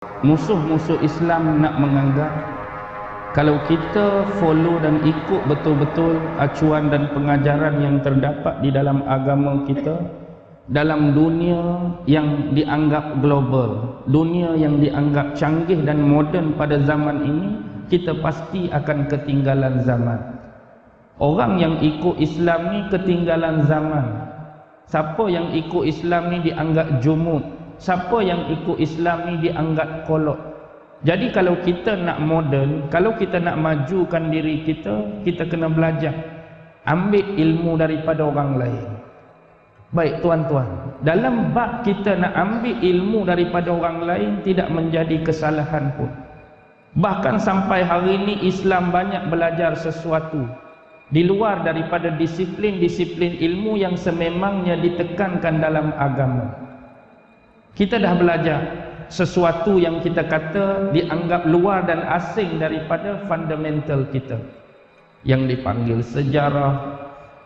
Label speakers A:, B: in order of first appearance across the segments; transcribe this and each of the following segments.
A: Musuh-musuh Islam nak menganggap kalau kita follow dan ikut betul-betul acuan dan pengajaran yang terdapat di dalam agama kita, dalam dunia yang dianggap global, dunia yang dianggap canggih dan moden pada zaman ini, kita pasti akan ketinggalan zaman. Orang yang ikut Islam ni ketinggalan zaman. Siapa yang ikut Islam ni dianggap jumud, siapa yang ikut Islam ni dianggap kolot. Jadi kalau kita nak moden, kalau kita nak majukan diri kita, kita kena belajar, ambil ilmu daripada orang lain. Baik tuan-tuan, dalam bab kita nak ambil ilmu daripada orang lain tidak menjadi kesalahan pun. Bahkan sampai hari ini Islam banyak belajar sesuatu di luar daripada disiplin-disiplin ilmu yang sememangnya ditekankan dalam agama. Kita dah belajar sesuatu yang kita kata dianggap luar dan asing daripada fundamental kita, yang dipanggil sejarah,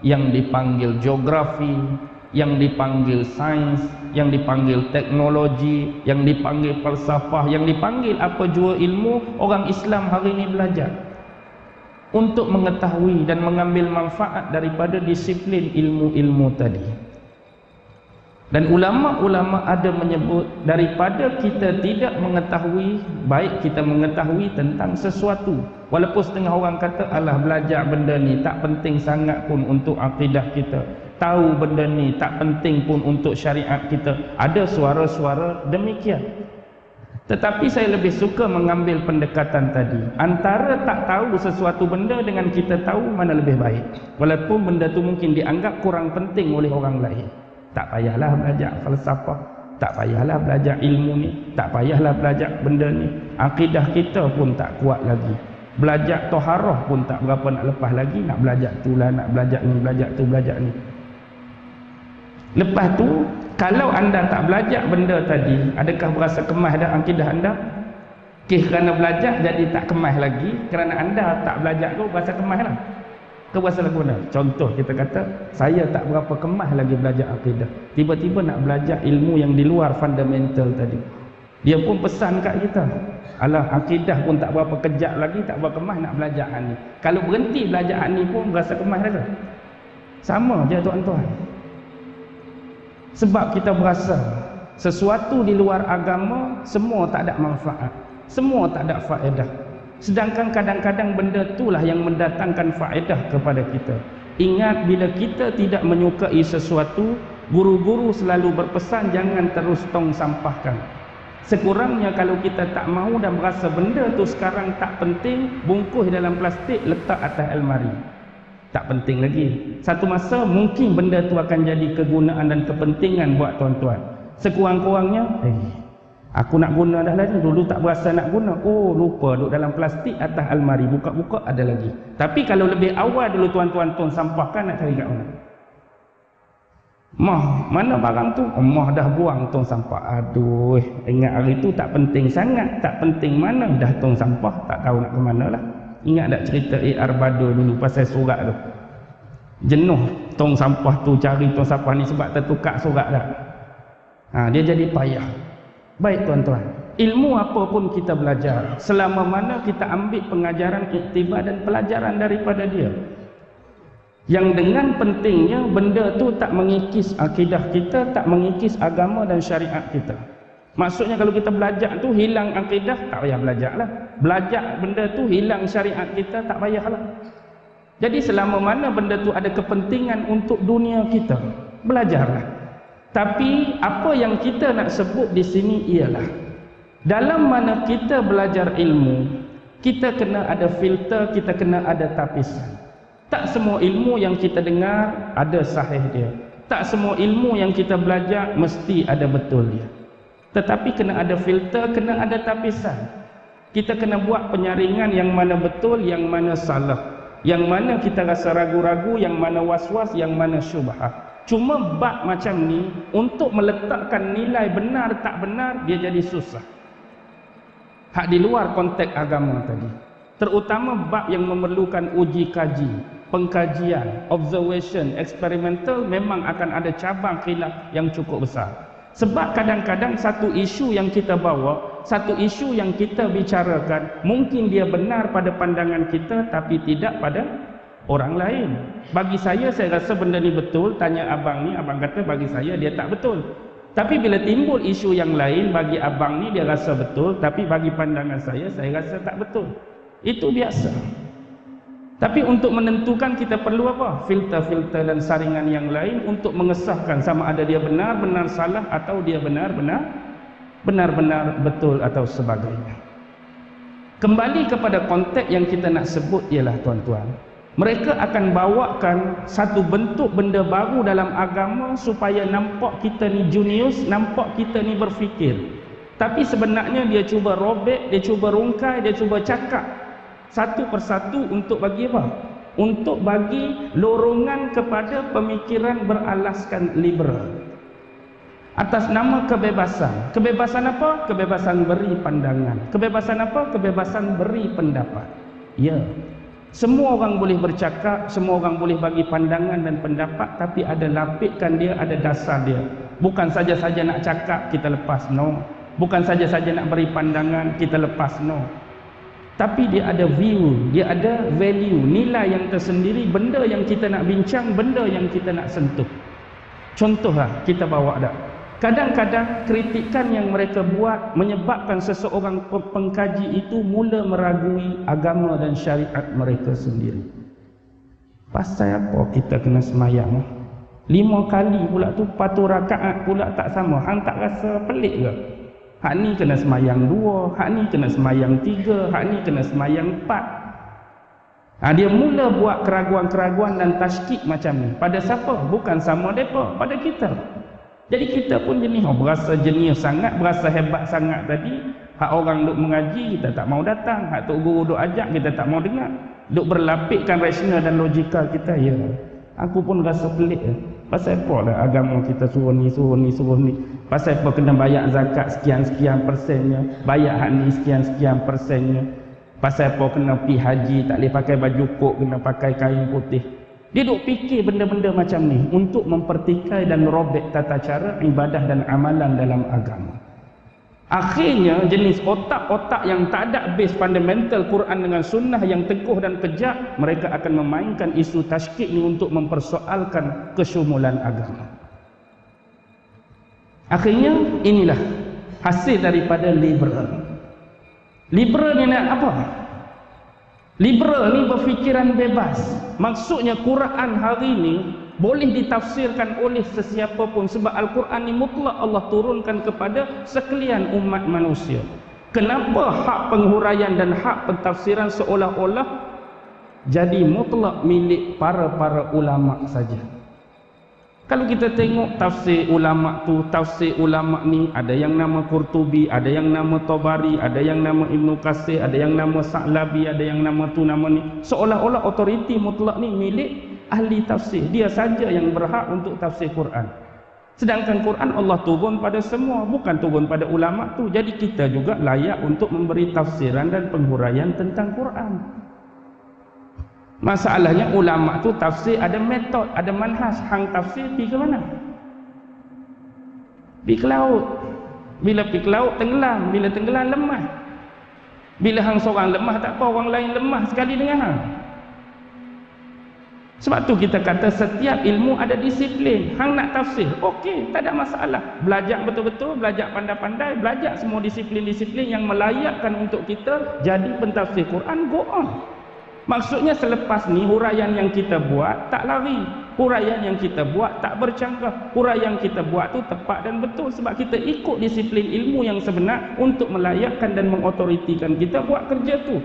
A: yang dipanggil geografi, yang dipanggil sains, yang dipanggil teknologi, yang dipanggil falsafah, yang dipanggil apa jua ilmu. Orang Islam hari ini belajar untuk mengetahui dan mengambil manfaat daripada disiplin ilmu-ilmu tadi. Dan ulama-ulama ada menyebut, daripada kita tidak mengetahui, baik kita mengetahui tentang sesuatu, walaupun setengah orang kata alah belajar benda ni tak penting sangat pun untuk akidah kita, tahu benda ni tak penting pun untuk syariat kita. Ada suara-suara demikian. Tetapi saya lebih suka mengambil pendekatan tadi, antara tak tahu sesuatu benda dengan kita tahu, mana lebih baik, walaupun benda tu mungkin dianggap kurang penting oleh orang lain. Tak payahlah belajar falsafah, tak payahlah belajar ilmu ni, tak payahlah belajar benda ni. Akidah kita pun tak kuat lagi, belajar toharah pun tak berapa nak lepas lagi, nak belajar tu lah, nak belajar ni, belajar tu, belajar ni. Lepas tu, kalau anda tak belajar benda tadi, adakah berasa kemas dah akidah anda? Kerana belajar jadi tak kemas lagi, kerana anda tak belajar tu berasa kemas lah. Kau berasa lagu mana? Contoh kita kata, saya tak berapa kemas lagi belajar akidah, tiba-tiba nak belajar ilmu yang di luar fundamental tadi. Dia pun pesan kat kita, alah akidah pun tak berapa kejap lagi, tak berapa kemas nak belajar ni. Kalau berhenti belajar ni pun berasa kemas dah ke? Sama je tuan-tuan. Sebab kita berasa sesuatu di luar agama semua tak ada manfaat, semua tak ada faedah. Sedangkan kadang-kadang benda itulah yang mendatangkan faedah kepada kita. Ingat, bila kita tidak menyukai sesuatu, guru-guru selalu berpesan jangan terus tong sampahkan. Sekurangnya kalau kita tak mahu dan berasa benda tu sekarang tak penting, bungkus dalam plastik, letak atas almari. Tak penting lagi. Satu masa mungkin benda tu akan jadi kegunaan dan kepentingan buat tuan-tuan. Sekurang-kurangnya, aku nak guna dah lagi, dulu tak berasa nak guna. Oh, lupa duduk dalam plastik atas almari, buka-buka ada lagi. Tapi kalau lebih awal dulu tuan-tuan tong sampahkan, nak cari kat mana? Mah, mana barang tu? Mah dah buang tong sampah. Aduh, ingat hari tu tak penting sangat, tak penting mana, dah tong sampah, tak tahu nak ke mana lah. Ingat tak cerita A.R. Bado dulu pasal surat tu? Jenuh tong sampah tu, cari tong sampah ni sebab tertukar surat dah. Dia jadi payah. Baik tuan-tuan, ilmu apa pun kita belajar, selama mana kita ambil pengajaran, iktibar dan pelajaran daripada dia, yang dengan pentingnya benda tu tak mengikis akidah kita, tak mengikis agama dan syariat kita. Maksudnya kalau kita belajar tu hilang akidah, tak payah belajar lah. Belajar benda tu hilang syariat kita, tak payahlah. Jadi selama mana benda tu ada kepentingan untuk dunia kita, belajarlah. Tapi apa yang kita nak sebut di sini ialah, dalam mana kita belajar ilmu, kita kena ada filter, kita kena ada tapisan. Tak semua ilmu yang kita dengar ada sahih dia, tak semua ilmu yang kita belajar mesti ada betul dia. Tetapi kena ada filter, kena ada tapisan. Kita kena buat penyaringan yang mana betul, yang mana salah, yang mana kita rasa ragu-ragu, yang mana was-was, yang mana syubhat. Cuma bab macam ni, untuk meletakkan nilai benar tak benar, dia jadi susah. Hak di luar konteks agama tadi. Terutama bab yang memerlukan uji kaji, pengkajian, observation, eksperimental, memang akan ada cabang khilaf yang cukup besar. Sebab kadang-kadang satu isu yang kita bawa satu isu yang kita bicarakan mungkin dia benar pada pandangan kita tapi tidak pada orang lain. Bagi saya rasa benda ni betul. Tanya abang ni, abang kata bagi saya dia tak betul. Tapi bila timbul isu yang lain, bagi abang ni dia rasa betul, tapi bagi pandangan saya rasa tak betul. Itu biasa. Tapi untuk menentukan kita perlu apa? Filter-filter dan saringan yang lain untuk mengesahkan sama ada dia benar-benar salah atau dia benar-benar betul atau sebagainya. Kembali kepada konteks yang kita nak sebut ialah tuan-tuan, mereka akan bawakan satu bentuk benda baru dalam agama supaya nampak kita ni junius, nampak kita ni berfikir. Tapi sebenarnya dia cuba robek, dia cuba rungkai, dia cuba cakap satu persatu untuk bagi apa? Untuk bagi lorongan kepada pemikiran beralaskan liberal. Atas nama kebebasan. Kebebasan apa? Kebebasan beri pandangan. Kebebasan apa? Kebebasan beri pendapat. Ya. Semua orang boleh bercakap, semua orang boleh bagi pandangan dan pendapat, tapi ada lapikkan dia, ada dasar dia. Bukan saja-saja nak cakap, kita lepas, no. Bukan saja-saja nak beri pandangan, kita lepas, no. Tapi dia ada view, dia ada value, nilai yang tersendiri, benda yang kita nak bincang, benda yang kita nak sentuh. Contohlah, kita bawa dah. Kadang-kadang kritikan yang mereka buat menyebabkan seseorang pengkaji itu mula meragui agama dan syariat mereka sendiri. Pasal apa kita kena semayang? 5 kali pula tu, patu rakaat pula tak sama. Hang tak rasa pelik ke? Hak ni kena semayang 2, hak ni kena semayang 3, hak ni kena semayang 4. Dia mula buat keraguan-keraguan dan tashkik macam ni. Pada siapa? Bukan sama mereka, pada kita. Jadi kita pun jenis berasa jenis sangat, berasa hebat sangat tadi. Hak orang duk mengaji, kita tak mau datang. Hak tok guru duk ajak, kita tak mau dengar. Duk berlapikkan rasional dan logika kita. Ya, aku pun rasa pelik. Pasal apa lah agama kita suruh ni, suruh ni, suruh ni. Pasal apa kena bayar zakat sekian-sekian persennya, bayar hak ni sekian-sekian persennya. Pasal apa kena pergi haji, tak boleh pakai baju kok, kena pakai kain putih. Dia duk fikir benda-benda macam ni untuk mempertikai dan merobek tata cara ibadah dan amalan dalam agama. Akhirnya jenis otak-otak yang tak ada base fundamental Quran dengan sunnah yang teguh dan kejam, mereka akan memainkan isu tashkik ni untuk mempersoalkan kesyumulan agama. Akhirnya inilah hasil daripada liberal. Liberal ni nak apa? Liberal ni berfikiran bebas. Maksudnya Quran hari ni boleh ditafsirkan oleh sesiapa pun, sebab Al-Quran ni mutlak Allah turunkan kepada sekalian umat manusia. Kenapa hak penghuraian dan hak pentafsiran seolah-olah jadi mutlak milik para ulama saja? Kalau kita tengok tafsir ulama tu, tafsir ulama ni ada yang nama Qurtubi, ada yang nama Tabari, ada yang nama Ibnu Katsir, ada yang nama Sa'labi, ada yang nama tu nama ni. Seolah-olah otoriti mutlak ni milik ahli tafsir. Dia saja yang berhak untuk tafsir Quran. Sedangkan Quran Allah turun pada semua, bukan turun pada ulama tu. Jadi kita juga layak untuk memberi tafsiran dan penghuraian tentang Quran. Masalahnya ulama tu tafsir ada metod, ada manhaj. Hang tafsir pergi ke mana? Pergi ke laut. Bila pergi ke laut tenggelam, bila tenggelam lemah. Bila hang seorang lemah tak apa, orang lain lemah sekali dengan hang. Sebab tu kita kata setiap ilmu ada disiplin. Hang nak tafsir, okey, tak ada masalah. Belajar betul-betul, belajar pandai-pandai, belajar semua disiplin-disiplin yang melayakkan untuk kita jadi pentafsir Quran, go on. Maksudnya selepas ni huraian yang kita buat tak lari, huraian yang kita buat tak bercanggah, huraian yang kita buat tu tepat dan betul sebab kita ikut disiplin ilmu yang sebenar untuk melayakkan dan mengotoritikan kita buat kerja tu.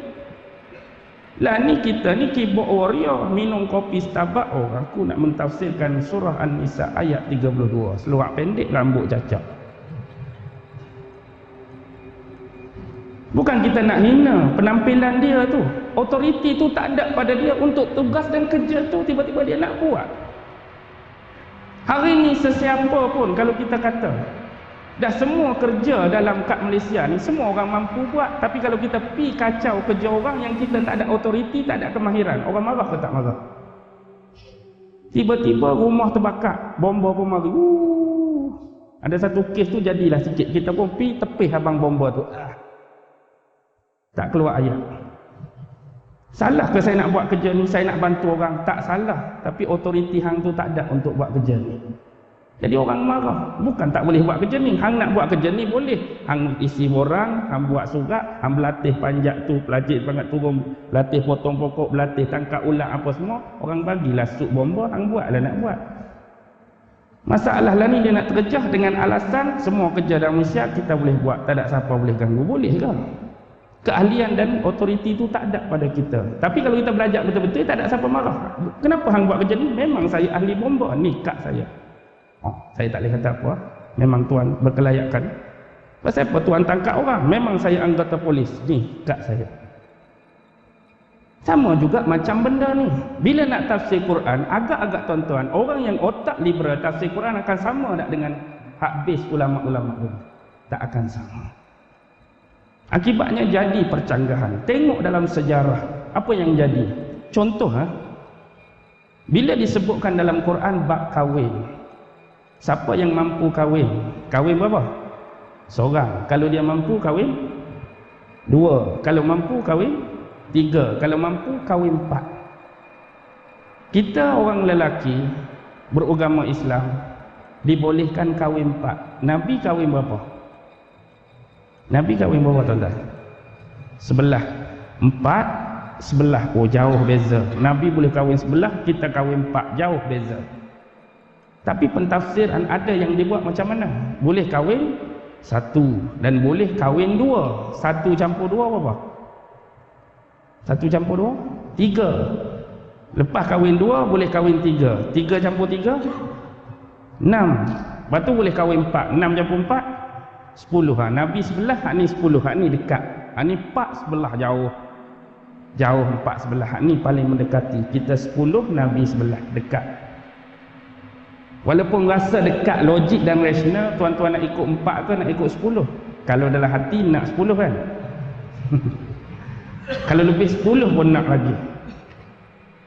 A: Lah ni kita ni keyboard warrior, minum kopi Starbucks. Oh, aku nak mentafsirkan surah An-Nisa ayat 32, seluar pendek rambut cacat. Bukan kita nak hina penampilan dia tu. Otoriti tu tak ada pada dia untuk tugas dan kerja tu, tiba-tiba dia nak buat. Hari ni sesiapa pun kalau kita kata dah semua kerja dalam kad Malaysia ni semua orang mampu buat, tapi kalau kita pi kacau kerja orang yang kita tak ada otoriti, tak ada kemahiran, orang marah ke tak marah? Tiba-tiba rumah terbakar, bomba pun mari. Ada satu kes tu jadilah sikit, kita pun pergi tepih abang bomba tu. Tak keluar ayat. Salah ke saya nak buat kerja ni, saya nak bantu orang? Tak salah, tapi otoriti hang tu tak ada untuk buat kerja ni. Jadi orang marah, bukan tak boleh buat kerja ni. Hang nak buat kerja ni boleh. Hang isi borang, hang buat surat, hang berlatih panjat tu, pelajit panjat turun, berlatih potong pokok, berlatih tangkap ulat apa semua. Orang bagilah sup bomba, hang buatlah nak buat. Masalah lah ni dia nak terjah dengan alasan semua kerja dalam Malaysia kita boleh buat, tak ada siapa boleh ganggu. Boleh ke? Keahlian dan otoriti tu tak ada pada kita. Tapi kalau kita belajar betul-betul, tak ada siapa marah. Kenapa hang buat kerja ni? Memang saya ahli bomba, ni kad saya. Saya tak boleh kata apa. Memang tuan berkelayakan. Pasal apa tuan tangkap orang? Memang saya anggota polis. Ni kad saya. Sama juga macam benda ni. Bila nak tafsir Quran, agak-agak tuan-tuan, orang yang otak liberal tafsir Quran akan sama tak dengan habis ulama-ulama dulu? Tak akan sama. Akibatnya jadi percanggahan. Tengok dalam sejarah apa yang jadi. Contoh, bila disebutkan dalam Quran bab kahwin, siapa yang mampu kahwin? Kahwin berapa? Seorang. Kalau dia mampu kahwin 2. Kalau mampu kahwin 3. Kalau mampu kahwin 4. Kita orang lelaki beragama Islam dibolehkan kahwin 4. Nabi kahwin berapa? Nabi kahwin berapa tuan-tuan? 11. 4 11. Oh, jauh beza. Nabi boleh kahwin 11, kita kahwin 4. Jauh beza. Tapi pentafsiran ada yang dibuat macam mana? Boleh kahwin 1 dan boleh kahwin 2. 1 campur 2 berapa? 1 campur 2? 3. Lepas kahwin 2 boleh kahwin 3. 3 campur 3? 6. Lepas tu boleh kahwin 4. 6 campur 4? 10. Nabi sebelah, hak ni 10. Hak ni dekat. Hak ni 4 sebelah jauh. Jauh 4 sebelah. Hak ni paling mendekati. Kita 10, Nabi sebelah dekat. Walaupun rasa dekat logik dan rasional, tuan-tuan nak ikut 4 ke nak ikut 10? Kalau dalam hati nak 10 kan? Kalau lebih 10 pun nak lagi.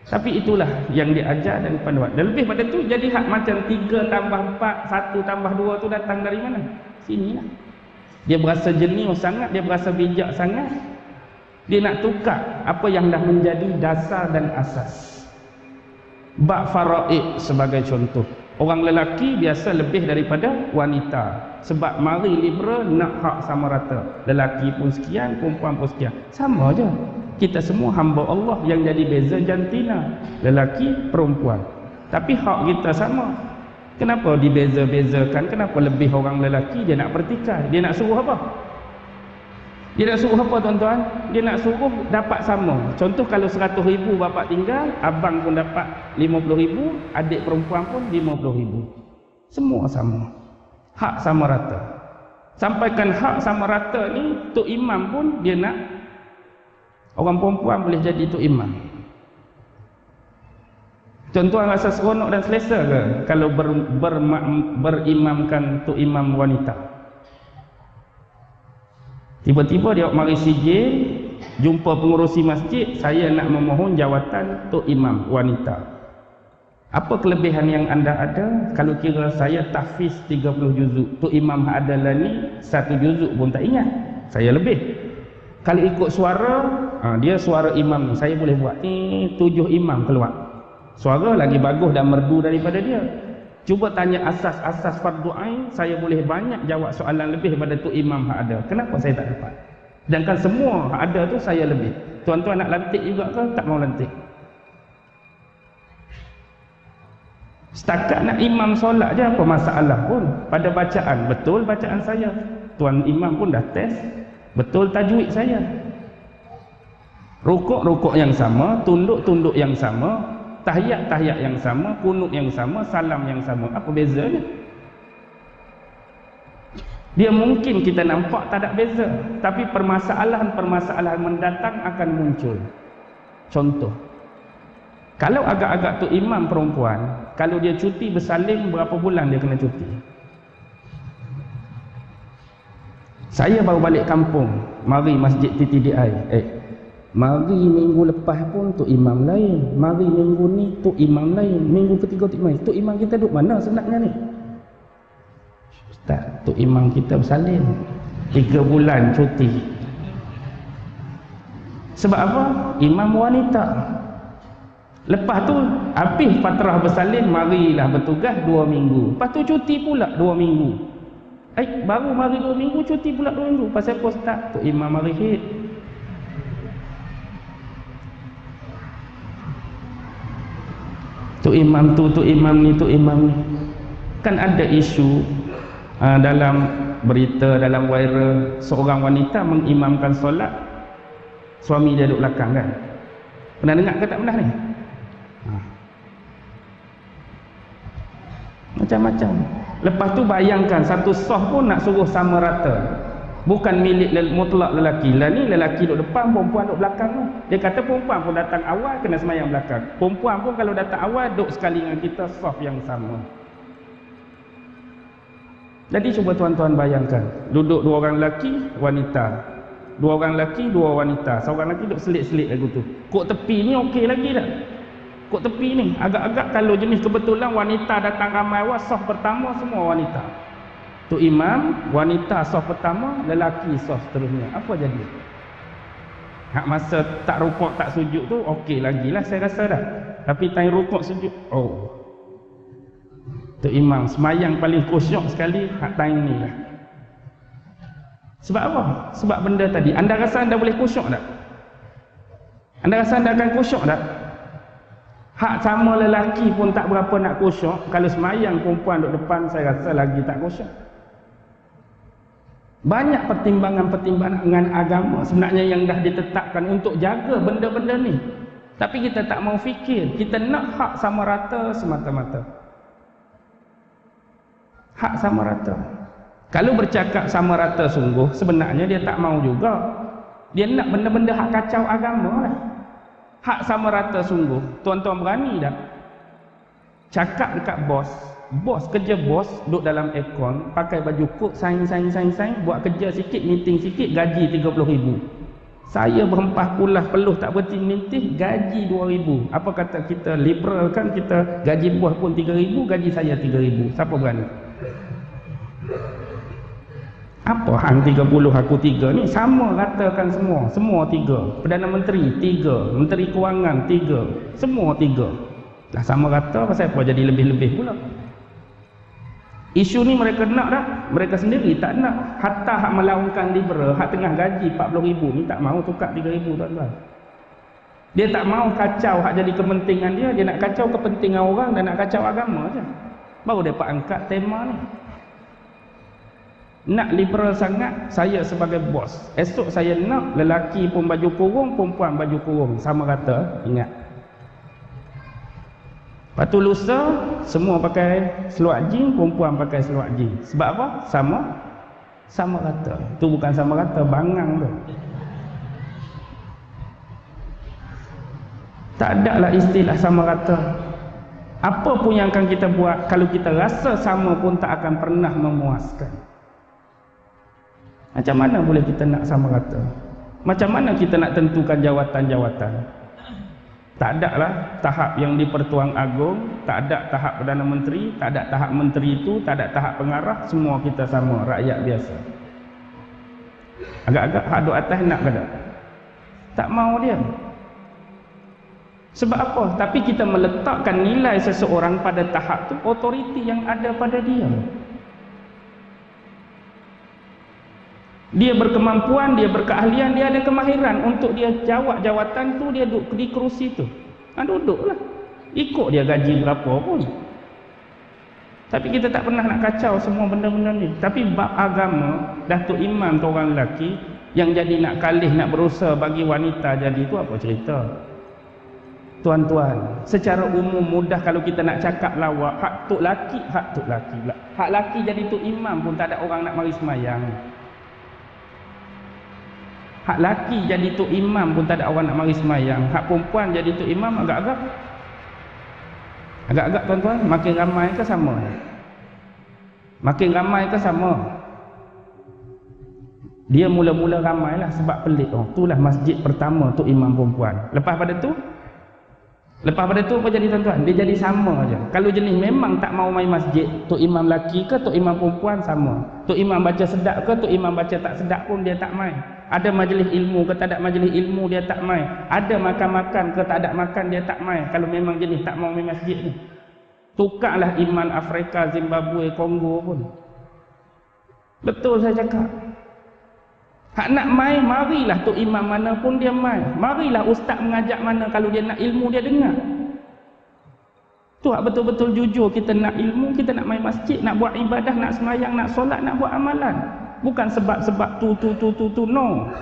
A: Tapi itulah yang diajar dan panduan. Dan lebih pada tu jadi hak macam 3 tambah 4, 1 tambah 2 tu datang dari mana? Sini lah. Dia berasa jenius sangat, dia berasa bijak sangat. Dia nak tukar apa yang dah menjadi dasar dan asas. Bab faraid sebagai contoh. Orang lelaki biasa lebih daripada wanita. Sebab mari liberal nak hak sama rata. Lelaki pun sekian, perempuan pun sekian. Sama je. Kita semua hamba Allah, yang jadi beza jantina. Lelaki, perempuan. Tapi hak kita sama. Kenapa dibeza-bezakan? Kenapa lebih orang lelaki dia nak pertikaian? Dia nak suruh apa? Dia nak suruh apa tuan-tuan? Dia nak suruh dapat sama. Contoh kalau 100,000 bapak tinggal, abang pun dapat 50,000, adik perempuan pun 50,000. Semua sama. Hak sama rata. Sampaikan hak sama rata ni, Tok Imam pun dia nak orang perempuan boleh jadi Tok Imam. Tuan-tuan rasa seronok dan selesa ke kalau berimamkan Tok Imam wanita? Tiba-tiba dia mari sijil, jumpa pengurusi masjid, saya nak memohon jawatan Tok Imam wanita. Apa kelebihan yang anda ada? Kalau kira saya tahfiz 30 juzuk, Tok Imam adalah ni 1 juzuk pun tak ingat, saya lebih. Kalau ikut suara, dia suara imam, saya boleh buat ni 7 imam keluar. Suara lagi bagus dan merdu daripada dia. Cuba tanya asas-asas fardu ain, saya boleh banyak jawab soalan lebih daripada Tok Imam hak ada. Kenapa saya tak dapat? Sedangkan semua hak ada tu saya lebih. Tuan-tuan nak lantik juga ke? Tak mau lantik. Setakat nak imam solat je, apa masalah pun. Pada bacaan, betul bacaan saya. Tuan Imam pun dah test, betul tajwid saya. Rukuk-rukuk yang sama, tunduk-tunduk yang sama, tahiyat-tahiyat yang sama, kunut yang sama, salam yang sama. Apa bezanya? Dia mungkin kita nampak tak ada beza, tapi permasalahan-permasalahan mendatang akan muncul. Contoh, kalau agak-agak tu imam perempuan, kalau dia cuti bersalin, berapa bulan dia kena cuti? Saya baru balik kampung, mari masjid TTDI. Mari minggu lepas pun Tok Imam lain, mari minggu ni Tok Imam lain, minggu ketiga Tok Imam. Tok Imam kita duduk mana sebenarnya ni? Tak, Tok Imam kita bersalin 3 bulan cuti. Sebab apa? Imam wanita. Lepas tu habis fatrah bersalin, marilah bertugas 2 minggu. Lepas tu cuti pula 2 minggu. Baru mari 2 minggu, cuti pula 2 minggu. Pasal apa Ustaz? Tok Imam mari hit. Tok Imam tu, Tok Imam ni, Tok Imam ni. Kan ada isu dalam berita, dalam viral, seorang wanita mengimamkan solat, suami dia duduk belakang kan. Pernah dengar ke tak pernah ni? Macam-macam. Lepas tu bayangkan satu saf pun nak suruh sama rata. Bukan milik mutlak lelaki. Lah ni lelaki duduk depan, perempuan duduk belakang tu. Dia kata perempuan pun datang awal kena semayang belakang. Perempuan pun kalau datang awal duduk sekali dengan kita, saf yang sama. Jadi cuba tuan-tuan bayangkan, duduk 2 orang lelaki, wanita. 2 orang lelaki, 2 wanita. Seorang lelaki duduk selit-selit lagu tu. Kok tepi ni okey lagi tak? Kok tepi ni agak-agak kalau jenis kebetulan wanita datang ramai awal, saf pertama semua wanita. Tu imam, wanita saf pertama, lelaki saf seterusnya. Apa jadi? Hak masa tak rukuk tak sujud tu okey lagilah saya rasa dah. Tapi time rukuk sujud, tu imam semayang paling khusyuk sekali hak time ni lah. Sebab apa? Sebab benda tadi. Anda rasa anda boleh khusyuk tak? Anda rasa anda akan khusyuk tak? Hak sama lelaki pun tak berapa nak khusyuk. Kalau semayang perempuan duduk depan, saya rasa lagi tak khusyuk. Banyak pertimbangan-pertimbangan agama sebenarnya yang dah ditetapkan untuk jaga benda-benda ni. Tapi kita tak mau fikir. Kita nak hak sama rata semata-mata. Hak sama rata. Kalau bercakap sama rata sungguh, sebenarnya dia tak mau juga. Dia nak benda-benda hak kacau agama lah. Hak sama rata sungguh. Tuan-tuan berani tak cakap dekat bos, bos kerja bos duduk dalam aircon, pakai baju kod, sign, buat kerja sikit, meeting sikit, gaji 30,000. Saya berempah pulah peluh tak berhenti meeting, gaji 2,000. Apa kata kita liberal kan, kita gaji bos pun 3,000, gaji saya 3,000. Siapa berani? Apa hang 30 aku 3 ni? Sama ratakan semua. Semua 3. Perdana Menteri 3, Menteri Kewangan 3, semua 3. Dah sama rata, pasal apa jadi lebih-lebih pula? Isu ni mereka nak tak? Mereka sendiri tak nak. Hatta hak melaungkan liberal, hak tengah gaji 40,000 ni tak mau tukar 3,000 tuan-tuan. Dia tak mau kacau hak jadi kepentingan dia, dia nak kacau kepentingan orang dan nak kacau agama je. Baru dia angkat tema ni. Nak liberal sangat, saya sebagai bos. Esok saya nak lelaki pun baju kurung, perempuan baju kurung. Sama rata, ingat. Lepas tu lusa, semua pakai seluar jeans, perempuan pakai seluar jeans. Sebab apa? Sama rata. Itu bukan sama rata, bangang tu. Tak ada lah istilah sama rata. Apa pun yang akan kita buat, kalau kita rasa sama pun tak akan pernah memuaskan. Macam mana boleh kita nak sama rata? Macam mana kita nak tentukan jawatan-jawatan? Tak ada lah tahap yang di Pertuan Agong, tak ada tahap Perdana Menteri, tak ada tahap Menteri itu, tak ada tahap pengarah, semua kita sama, rakyat biasa. Agak-agak hak duk atas nak ke tak? Tak mau dia. Sebab apa? Tapi kita meletakkan nilai seseorang pada tahap tu, otoriti yang ada pada dia. Dia berkemampuan, dia berkeahlian, dia ada kemahiran untuk dia jawab jawatan tu, dia duduk di kerusi tu. Duduklah. Ikut dia gaji berapa pun. Tapi kita tak pernah nak kacau semua benda-benda ni. Tapi bab agama, Datuk Imam tu orang lelaki yang jadi nak kalih, nak berusaha bagi wanita jadi tu apa cerita? Tuan-tuan, secara umum mudah kalau kita nak cakap lawak, hak tok laki, hak tok laki. Hak laki jadi tok imam pun tak ada orang nak mari semayang. Hak laki jadi tok imam pun tak ada orang nak mari semayang. Hak perempuan jadi tok imam agak-agak tuan-tuan, makin ramai ke sama? Makin ramai ke sama? Dia mula-mula ramailah sebab pelik. Itulah masjid pertama tok imam perempuan. Lepas pada tu Lepas pada tu apa jadi tuan-tuan? Dia jadi sama aja. Kalau jenis memang tak mau main masjid, tok imam lelaki ke tok imam perempuan sama. Tok imam baca sedap ke tok imam baca tak sedap pun dia tak main. Ada majlis ilmu ke tak ada majlis ilmu dia tak main. Ada makan-makan ke tak ada makan dia tak main. Kalau memang jenis tak mau main masjid ni. Tukarlah iman Afrika, Zimbabwe, Kongo pun. Betul saya cakap. Hak nak main, marilah tok imam mana pun dia main. Marilah ustaz mengajak mana, kalau dia nak ilmu dia dengar. Tu hak betul-betul jujur, kita nak ilmu, kita nak main masjid, nak buat ibadah, nak semayang, nak solat, nak buat amalan. Bukan sebab-sebab tu, no.